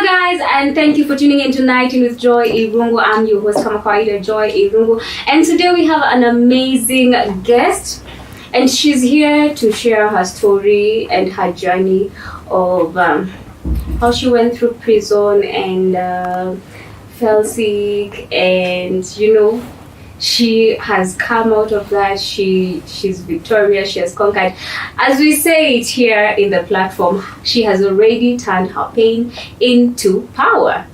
guys, and thank you for tuning in tonight in with Joy Irungu. I'm your host, Kamakaida Joy Irungu, and today we have an amazing guest, and she's here to share her story and her journey of how she went through prison and fell sick, and she has come out of that. She's victorious. She has conquered. As we say it here in the platform, she has already turned her pain into power.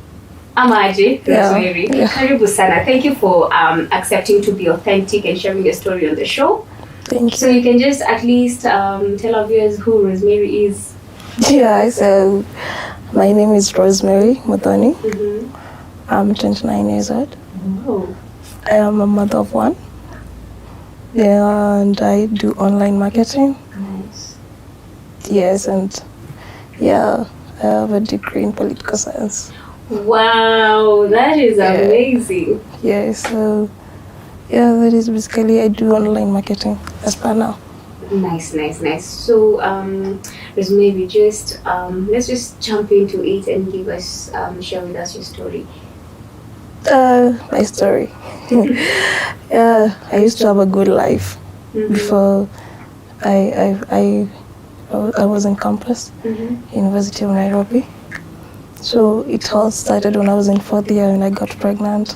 Amaje, Rosemary, Karibu sana. Thank you for accepting to be authentic and sharing your story on the show. Thank you. So you can just at least tell our viewers who Rosemary is. Yeah, so my name is Rosemary Muthoni. I'm 29 years old. Oh. I am a mother of one, and I do online marketing. Nice. Yes, and I have a degree in political science. Wow, that is amazing. Yeah, so that is basically I do online marketing as per now. Nice. So, Rosemary, just let's just jump into it and give us share with us your story. My story. I used to have a good life before I was in campus, University of Nairobi. So it all started when I was in 4th year and I got pregnant,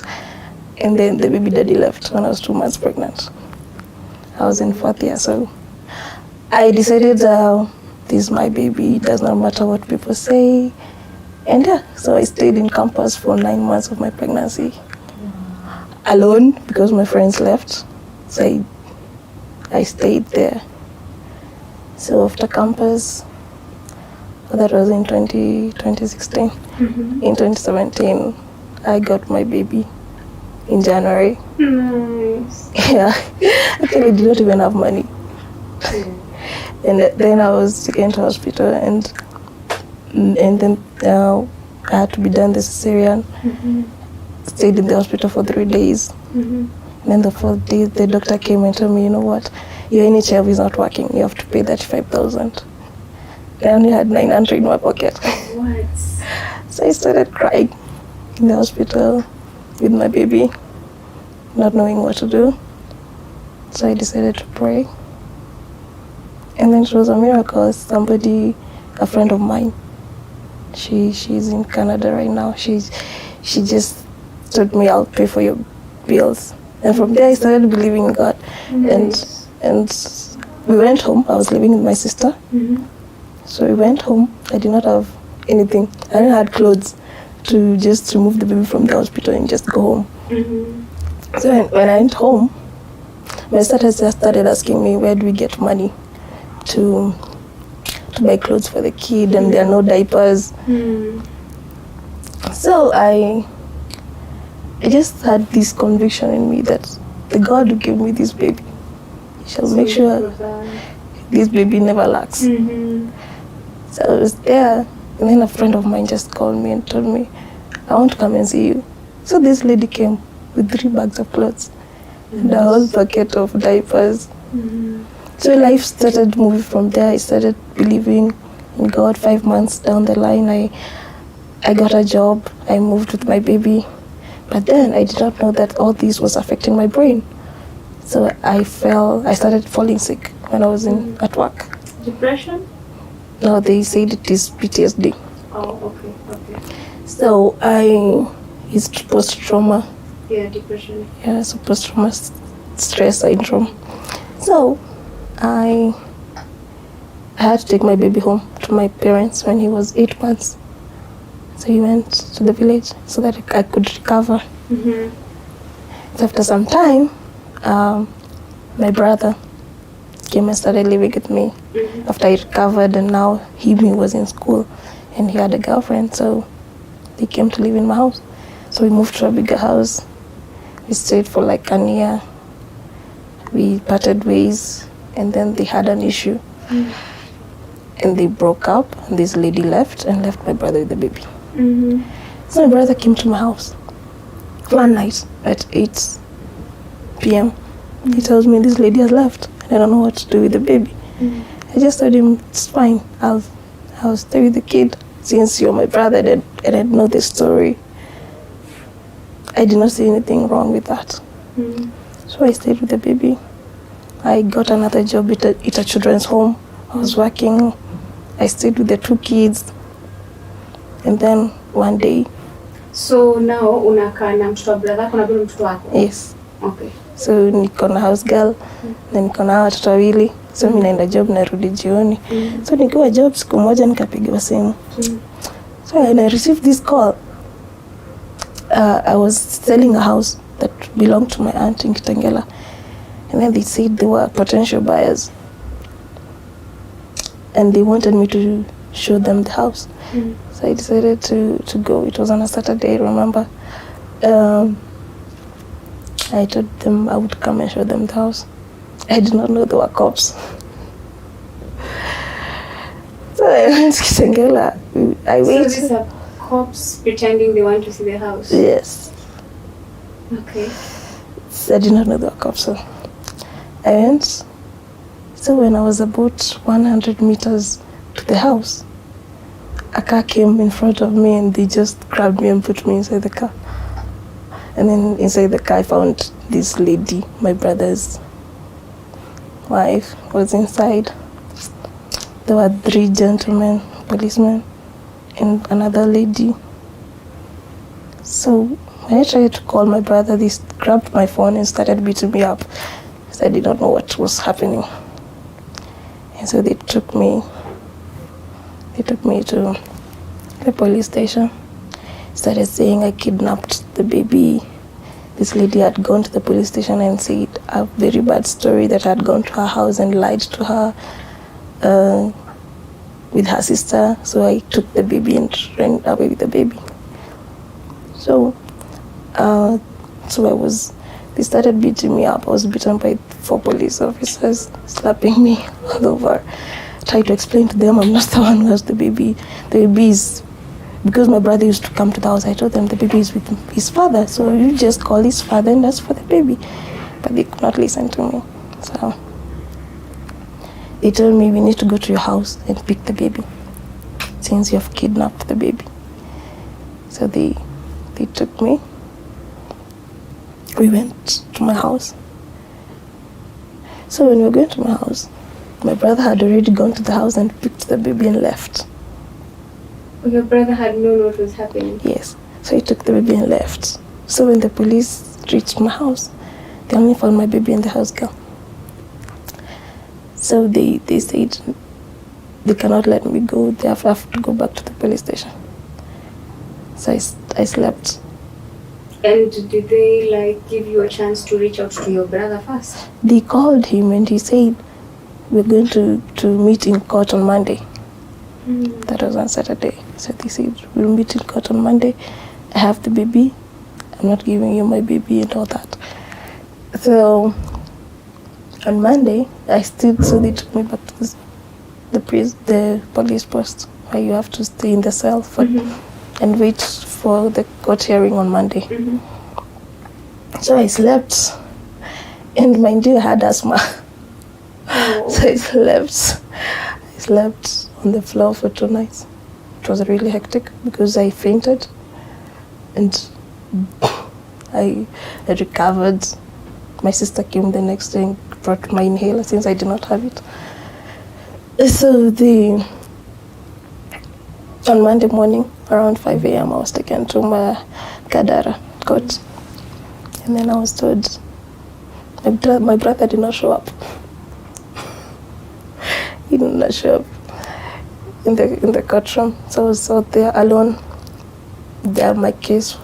and then the baby daddy left when I was 2 months pregnant. I was in 4th year, so I decided this is my baby. It does not matter what people say. And so I stayed in campus for 9 months of my pregnancy, alone because my friends left. So I stayed there. So after campus, that was in 2016. In 2017, I got my baby in January. Nice. Yeah, actually I did not even have money. And then I was taken to hospital, and then I had to be done the cesarean. Stayed in the hospital for 3 days. And then the 4th day, the doctor came and told me, you know what, your NHF is not working. You have to pay 35,000. I only had 900 in my pocket. What? So I started crying in the hospital with my baby, not knowing what to do. So I decided to pray. And then it was a miracle. Somebody, a friend of mine, she's in Canada right now. She just told me, I'll pay for your bills. And from there I started believing in God. Nice. And we went home. I was living with my sister. So we went home. I did not have anything. I didn't have clothes to just remove the baby from the hospital and just go home. So when I went home, my sister just started asking me, where do we get money to buy clothes for the kid, and there are no diapers. So I just had this conviction in me that the God who gave me this baby, He shall make sure this baby never lacks. So I was there, and then a friend of mine just called me and told me, I want to come and see you. So this lady came with 3 bags of clothes and a whole bucket of diapers. So life started moving from there. I started believing in God. 5 months down the line, I got a job. I moved with my baby. But then I did not know that all this was affecting my brain. So I started falling sick when I was at work. Depression? No, they said it is PTSD. Oh, okay. So it's post-trauma. Yeah, depression. Yeah, so post-trauma stress syndrome. So I had to take my baby home to my parents when he was 8 months. So he went to the village so that I could recover. So after some time, my brother came and started living with me after I recovered, and now he was in school and he had a girlfriend, so they came to live in my house. So we moved to a bigger house. We stayed for like a year. We parted ways, and then they had an issue. And they broke up, and this lady left my brother with the baby. So my brother came to my house one night at 8 p.m. He tells me this lady has left. I don't know what to do with the baby. I just told him, it's fine. I'll stay with the kid. since you're my brother and I know the story, I did not see anything wrong with that. So I stayed with the baby. I got another job at a children's home. I was working. I stayed with the 2 kids. And then one day. So now unakaa na mtoto wa brother, kuna bado mtoto wako? Yes. Okay. So niko na house girl, na niko na watoto wawili. So mimi naenda job, narudi jioni. So nikiwa job, siku moja nikapigiwa simu. So when I received this call, I was selling a house that belonged to my aunt in Kitengela. And then they said they were potential buyers. And they wanted me to show them the house. So I decided to go. It was on a Saturday, remember. I told them I would come and show them the house. I did not know they were cops. So I went to Kitengela. I waited. So these are cops pretending they want to see the house? Yes. Okay. So I did not know they were cops. So I went. So when I was about 100 meters to the house, a car came in front of me and they just grabbed me and put me inside the car. And then inside the car I found this lady, my brother's wife, was inside. There were 3 gentlemen, policemen, and another lady. So when I tried to call my brother, they grabbed my phone and started beating me up. So I did not know what was happening. And so they took me to the police station. Started saying I kidnapped the baby. This lady had gone to the police station and said a very bad story, that I had gone to her house and lied to her with her sister. So I took the baby and ran away with the baby. So they started beating me up. I was beaten by 4 police officers, slapping me all over. Tried to explain to them I'm not the one who has the baby. The baby is, because my brother used to come to the house, I told them the baby is with his father, so you just call his father and ask for the baby. But they could not listen to me. So they told me, we need to go to your house and pick the baby, since you have kidnapped the baby. So they took me. We went to my house. So when we were going to my house, my brother had already gone to the house and picked the baby and left. Your brother had known what was happening? Yes. So he took the baby and left. So when the police reached my house, they only found my baby and the house girl. So they said they cannot let me go. They have to go back to the police station. So I slept. And did they give you a chance to reach out to your brother first? They called him and he said, we're going to meet in court on Monday. That was on Saturday. So they said, we'll meet in court on Monday. I have the baby. I'm not giving you my baby and all that. So on Monday, so they took me back to the police post, where you have to stay in the cell and wait for the court hearing on Monday. So I slept, and mind you, I had asthma. So I slept on the floor for 2 nights. It was really hectic because I fainted, and I recovered. My sister came the next day and brought my inhaler since I did not have it. So on Monday morning, around 5 a.m., I was taken to my Kadara court. And then I was told my brother did not show up. He did not show up in the courtroom. So I was out there alone. There, my case.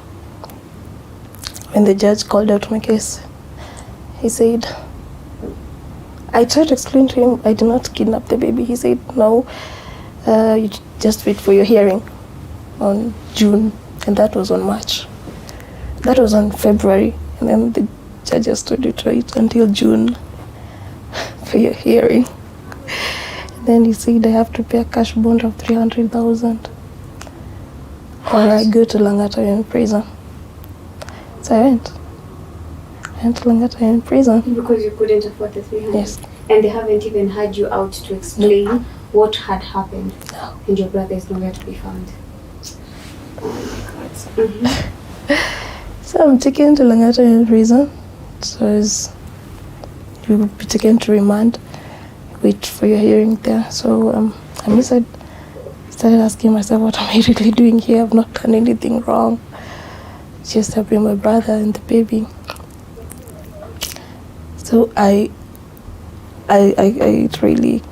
When the judge called out my case, he said, I tried to explain to him I did not kidnap the baby. He said, no, you just wait for your hearing on June. And that was on March. That was on February. And then the judges told you to wait until June for your hearing. And then he said I have to pay a cash bond of 300,000 or I go to Langata prison. So I went to Langata prison. Because you couldn't afford the 300? Yes. And they haven't even had you out to explain what had happened, and your brother is nowhere to be found. Oh my God. Mm-hmm. So I'm taken to Langata in prison. So you will be taken to remand. Wait for your hearing there. So I started asking myself, what am I really doing here? I've not done anything wrong. Just helping my brother and the baby. So it really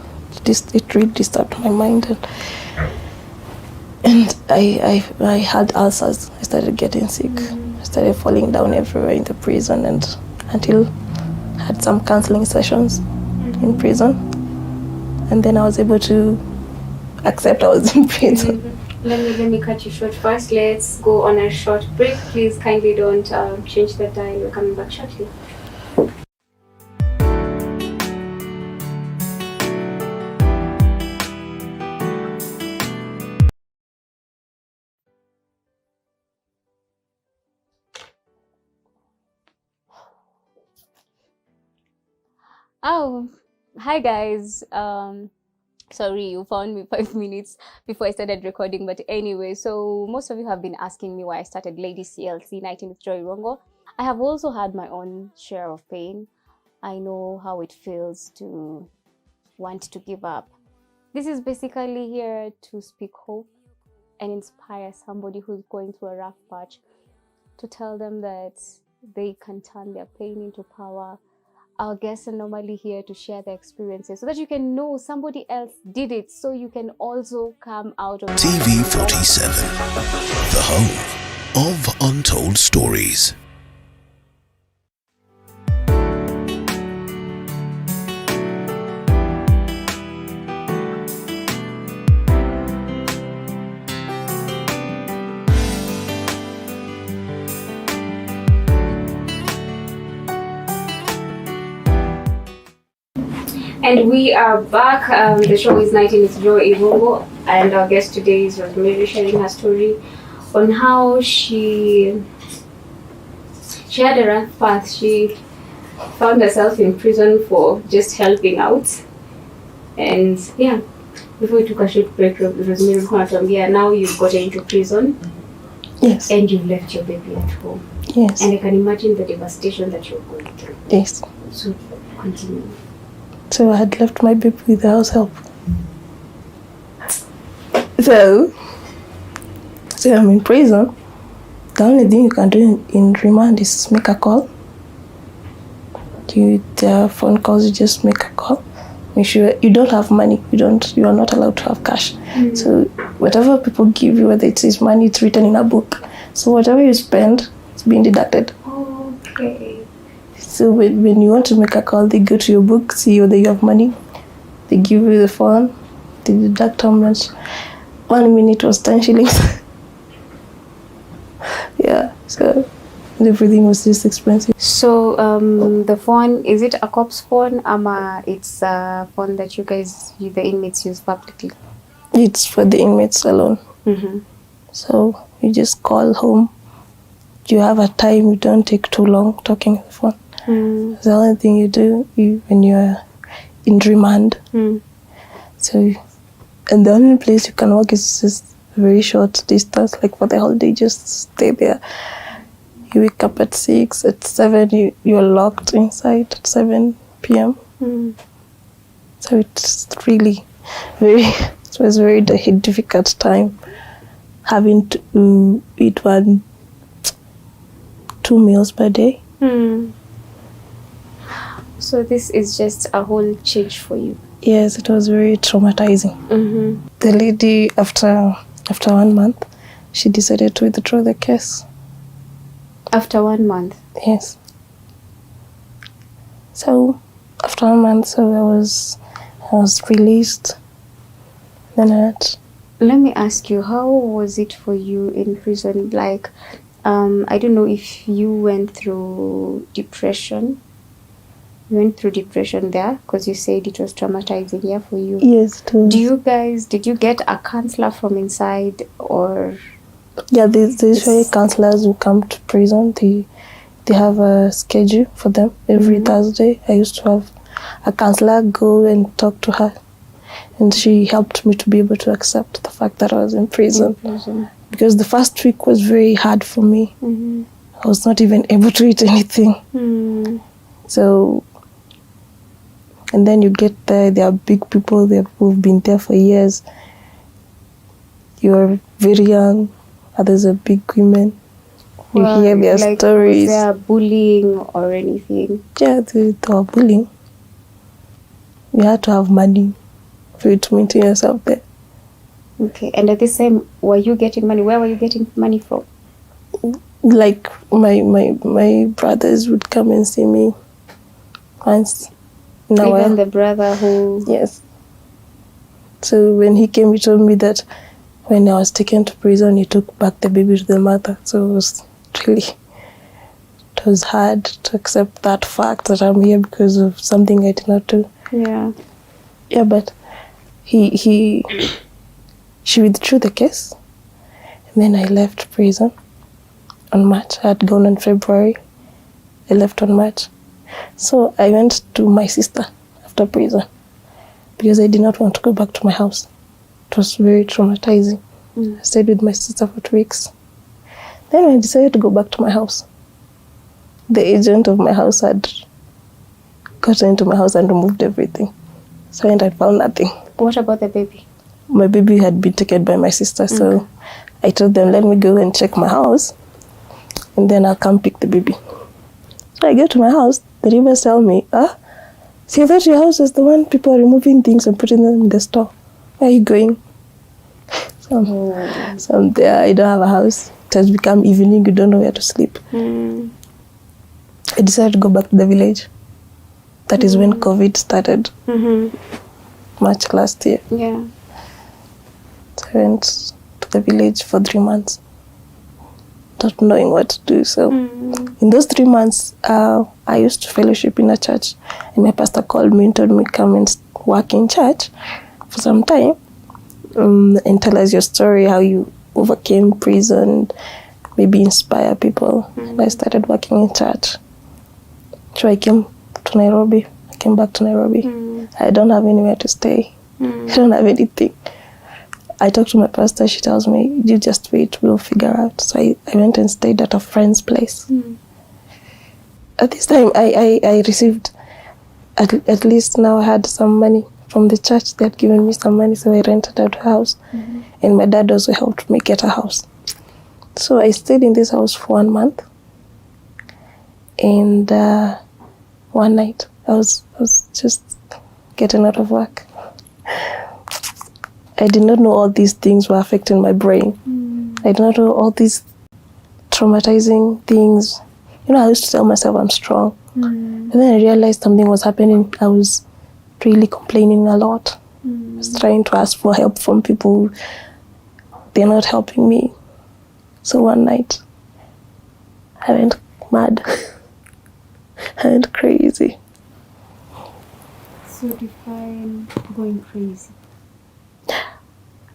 disturbed my mind, and I had ulcers. I started getting sick. I started falling down everywhere in the prison, and until I had some counseling sessions in prison, and then I was able to accept I was in prison. Let me cut you short first. Let's go on a short break. Please kindly don't change the dial. We're coming back shortly. Oh, hi guys. Sorry, you found me 5 minutes before I started recording, but anyway, so most of you have been asking me why I started Lady CLC Nighting with Joy Rongo. I have also had my own share of pain. I know how it feels to want to give up. This is basically here to speak hope and inspire somebody who's going through a rough patch, to tell them that they can turn their pain into power. Our guests are normally here to share their experiences so that you can know somebody else did it, so you can also come out of TV47, the home of untold stories. And we are back. The show is Nighting with Joy Rongo, and our guest today is Rosemary, sharing her story on how she had a rough path. She found herself in prison for just helping out. And yeah, before we took a short break, Rosemary, now you've gotten into prison. Yes. And you've left your baby at home. Yes. And I can imagine the devastation that you're going through. Yes. So continue. So I had left my baby with the house help. So I'm in prison. The only thing you can do in remand is make a call. There are phone calls, you just make a call. Make sure you don't have money. You are not allowed to have cash. So whatever people give you, whether it is money, it's written in a book. So whatever you spend, it's being deducted. Okay. So when you want to make a call, they go to your book, see whether you have money. They give you the phone, they deduct how much. 1 minute was 10 shillings. Yeah, so everything was just expensive. So the phone, is it a cop's phone, or it's a phone that the inmates use publicly? It's for the inmates alone. Mm-hmm. So you just call home. You have a time, you don't take too long talking on the phone. The only thing you do when you're in remand. So, and the only place you can walk is just a very short distance, like for the whole day, just stay there. You wake up at 6, at 7, you're locked inside at 7 p.m. So it's really it was very difficult time having to eat 2 meals per day. So this is just a whole change for you. Yes, it was very traumatizing. The lady, after 1 month, she decided to withdraw the case. After 1 month? Yes. So after 1 month, I was released. Then let me ask you, how was it for you in prison? Like, I don't know if you went through depression. You went through depression there because you said it was traumatizing, yeah, for you. Yes, it was. Did you get a counselor from inside, or? Yeah, there's usually counselors who come to prison. They have a schedule for them every Thursday. I used to have a counselor go and talk to her. And she helped me to be able to accept the fact that I was in prison. Because the first week was very hard for me. I was not even able to eat anything. So, and then you get there, there are big people who've been there for years. You're very young, others are big women. You hear their stories. Was there bullying or anything? Yeah, they were bullying. You had to have money for you to maintain yourself there. Okay, and at this time, were you getting money? Where were you getting money from? Like my brothers would come and see me once in a while. Even the brother who... Yes. So when he came, he told me that when I was taken to prison, he took back the baby to the mother. So it was hard to accept that fact that I'm here because of something I did not do. Yeah. Yeah, but she withdrew the case, and then I left prison on March. I had gone in February. I left on March. So I went to my sister after prison because I did not want to go back to my house. It was very traumatizing. I stayed with my sister for 2 weeks. Then I decided to go back to my house. The agent of my house had gotten into my house and removed everything. So I found nothing. What about the baby? My baby had been taken by my sister, so I told them, let me go and check my house, and then I'll come pick the baby. So I go to my house, the neighbors tell me, see, I thought your house is the one people are removing things and putting them in the store. Where are you going? So I'm there, I don't have a house. It has become evening, you don't know where to sleep. I decided to go back to the village. That is when COVID started. March last year. Yeah. So I went to the village for 3 months, not knowing what to do. So in those 3 months, I used to fellowship in a church, and my pastor called me and told me, come and work in church for some time and tell us your story, how you overcame prison, maybe inspire people. And I started working in church. So I came to Nairobi. I came back to Nairobi. I don't have anywhere to stay. I don't have anything. I talked to my pastor. She tells me, you just wait, we'll figure out. So I went and stayed at a friend's place. At this time, I received, at least now I had some money from the church. They had given me some money, so I rented out a house. And my dad also helped me get a house. So I stayed in this house for 1 month. And one night, I was just getting out of work. I did not know all these things were affecting my brain. I did not know all these traumatizing things. I used to tell myself I'm strong. And then I realized something was happening. I was really complaining a lot. I was trying to ask for help from people. They're not helping me. So one night, I went mad. I went crazy. So define going crazy.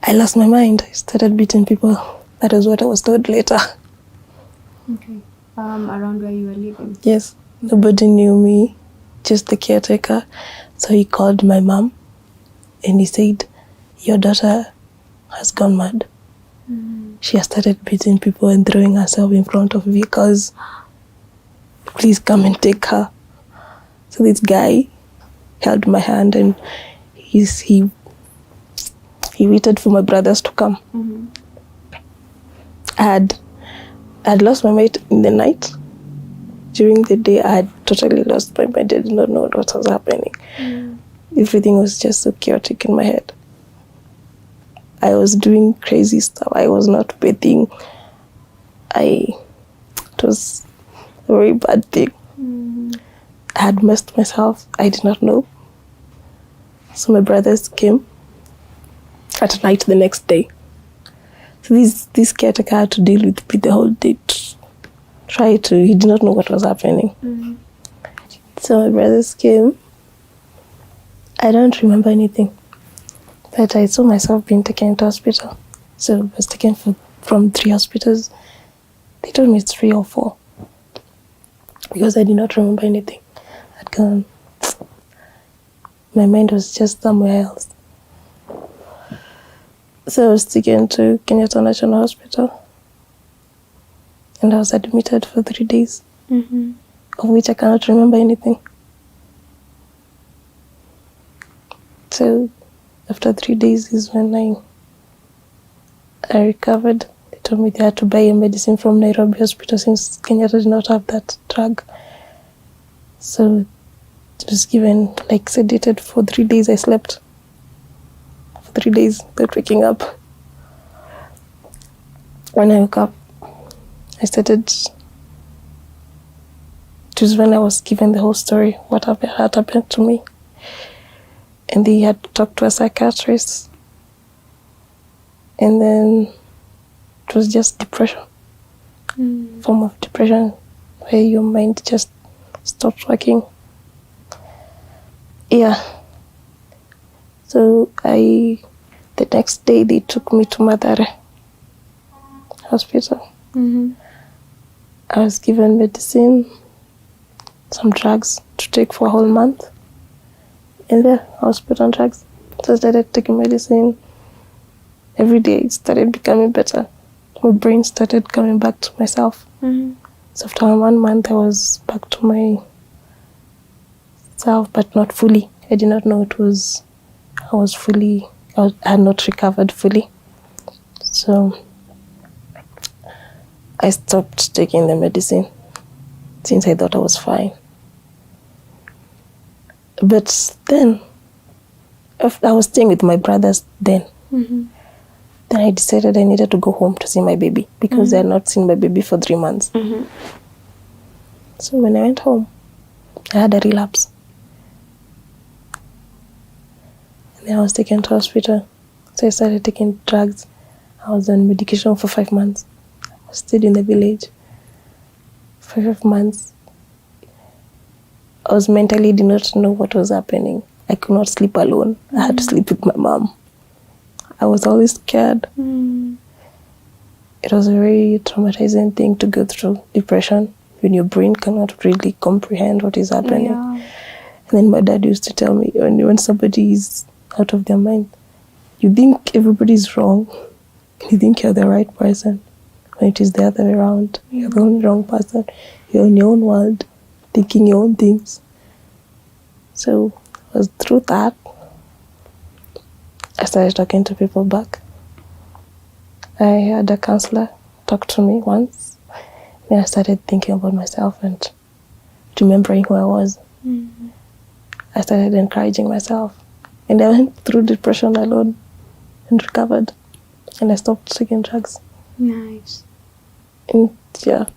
I lost my mind. I started beating people. That is what I was told later. Okay. Around where you were living? Yes. Nobody knew me, just the caretaker. So he called my mom and he said, your daughter has gone mad. She has started beating people and throwing herself in front of vehicles. Please come and take her. So this guy held my hand and he waited for my brothers to come. I had lost my mind in the night. During the day, I had totally lost my mind. I did not know what was happening. Everything was just so chaotic in my head. I was doing crazy stuff. I was not bathing. It was a very bad thing. I had messed myself. I did not know. So my brothers came at night the next day. So this caretaker had to deal with me the whole day. He did not know what was happening. So my brothers came. I don't remember anything. But I saw myself being taken to hospital. So I was taken from 3 hospitals. They told me it's 3 or 4. Because I did not remember anything. I'd gone. My mind was just somewhere else. So I was taken to Kenyatta National Hospital. And I was admitted for 3 days, of which I cannot remember anything. So after 3 days is when I recovered. They told me they had to buy a medicine from Nairobi Hospital since Kenyatta did not have that drug. So it was given, like, sedated for 3 days. I slept for 3 days without waking up. When I woke up, I started, it was when I was given the whole story, what had happened to me. And they had talked to a psychiatrist. And then it was just depression, form of depression, where your mind just stops working. Yeah. So the next day they took me to Mathare Hospital. I was given medicine, some drugs to take for a whole month in the hospital drugs. So I started taking medicine. Every day it started becoming better. My brain started coming back to myself. So after 1 month I was back to myself, but not fully. I did not know I had not recovered fully. So I stopped taking the medicine since I thought I was fine. But then, I was staying with my brothers then. Then I decided I needed to go home to see my baby because I had not seen my baby for 3 months. So when I went home, I had a relapse. And then I was taken to hospital. So I started taking drugs. I was on medication for 5 months. I stayed in the village for 5 months. I was mentally did not know what was happening. I could not sleep alone. I had to sleep with my mom. I was always scared. It was a very traumatizing thing to go through, depression, when your brain cannot really comprehend what is happening. Yeah. And then my dad used to tell me, when somebody is out of their mind, you think everybody's wrong. You think you're the right person. When it is the other way around. You're the only wrong person. You're in your own world, thinking your own things. So it was through that I started talking to people back. I had a counselor talk to me once. Then I started thinking about myself and remembering who I was. I started encouraging myself. And I went through depression alone and recovered. And I stopped taking drugs. Nice. And yeah.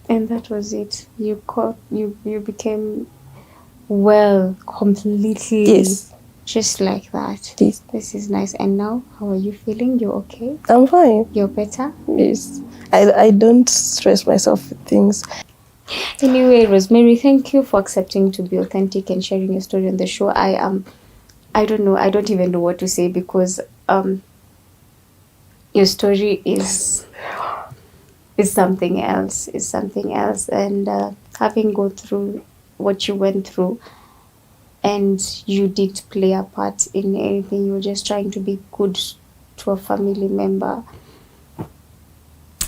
And that was it. You became well completely. Yes. Just like that. Yes. This is nice. And now, how are you feeling? You're okay? I'm fine. You're better? Yes. I don't stress myself with things. Anyway, Rosemary, thank you for accepting to be authentic and sharing your story on the show. I don't know. I don't even know what to say because your story is something else. It's something else. And having gone through what you went through, and you didn't play a part in anything. You were just trying to be good to a family member.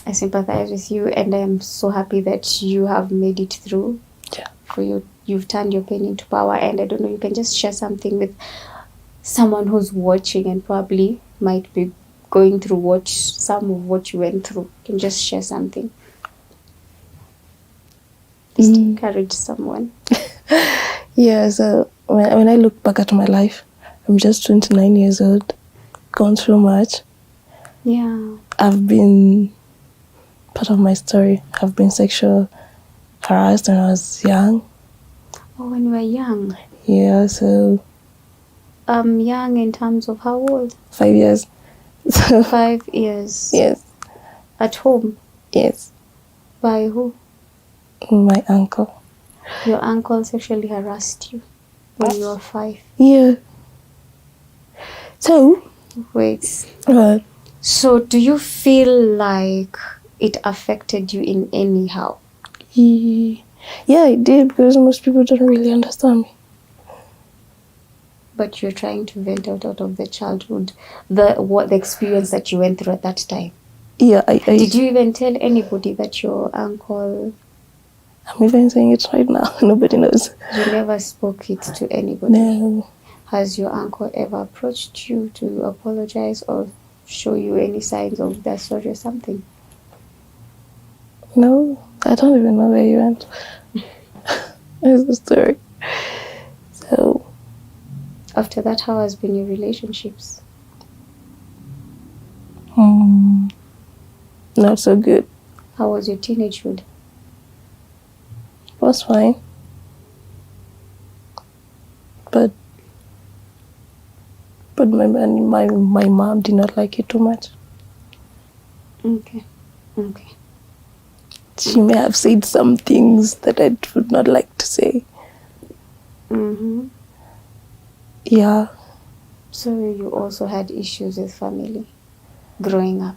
I sympathize with you, and I am so happy that you have made it through. Yeah. For you, you've turned your pain into power, and I don't know, you can just share something with someone who's watching and probably might be going through some of what you went through. You can just share something. Just encourage someone. Yeah, so when I look back at my life, I'm just 29 years old, gone through much. Yeah. I've been, part of my story, I've been sexual harassed when I was young. Oh, when you were young? Yeah, so... young in terms of how old? 5 years. 5 years? Yes. At home? Yes. By who? My uncle. Your uncle sexually harassed you when you were 5? Yeah. So... Wait. What? So do you feel like it affected you in any how? Yeah, it did, because most people don't really understand me. But you're trying to vent out of the childhood, the experience that you went through at that time. Yeah, Did you even tell anybody that your uncle... I'm even saying it right now. Nobody knows. You never spoke it to anybody? No. Has your uncle ever approached you to apologize or show you any signs of that sort or something? No, I don't even know where you went. That's the story. So... After that, how has been your relationships? Not so good. How was your teenagehood? Was fine. But my mom did not like it too much. Okay. She may have said some things that I would not like to say. Yeah. So you also had issues with family growing up?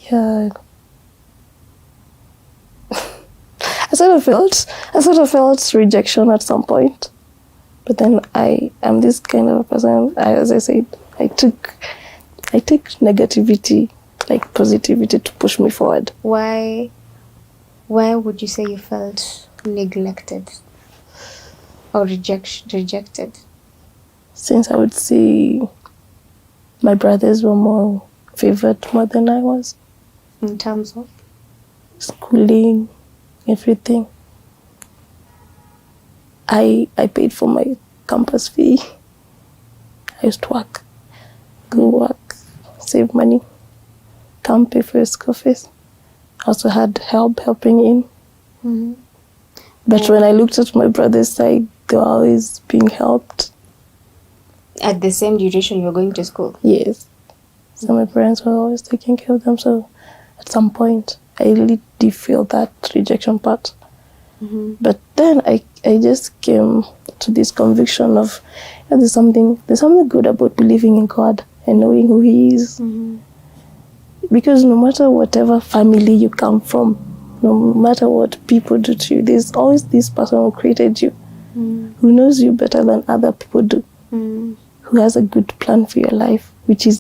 Yeah. I sort of felt rejection at some point. But then I am this kind of a person, as I said, I took negativity, like positivity, to push me forward. Why would you say you felt neglected or rejected? Since I would say my brothers were more favored more than I was. In terms of? Schooling, everything. I paid for my campus fee. I used to go work, save money, come pay for school fees. I also had helping in. But when I looked at my brother's side, they were always being helped. At the same duration you were going to school? Yes. So my parents were always taking care of them. So at some point, I really did feel that rejection part. But then I just came to this conviction of there's something good about believing in God and knowing who He is. Because no matter whatever family you come from, no matter what people do to you, there's always this person who created you, who knows you better than other people do, who has a good plan for your life, which is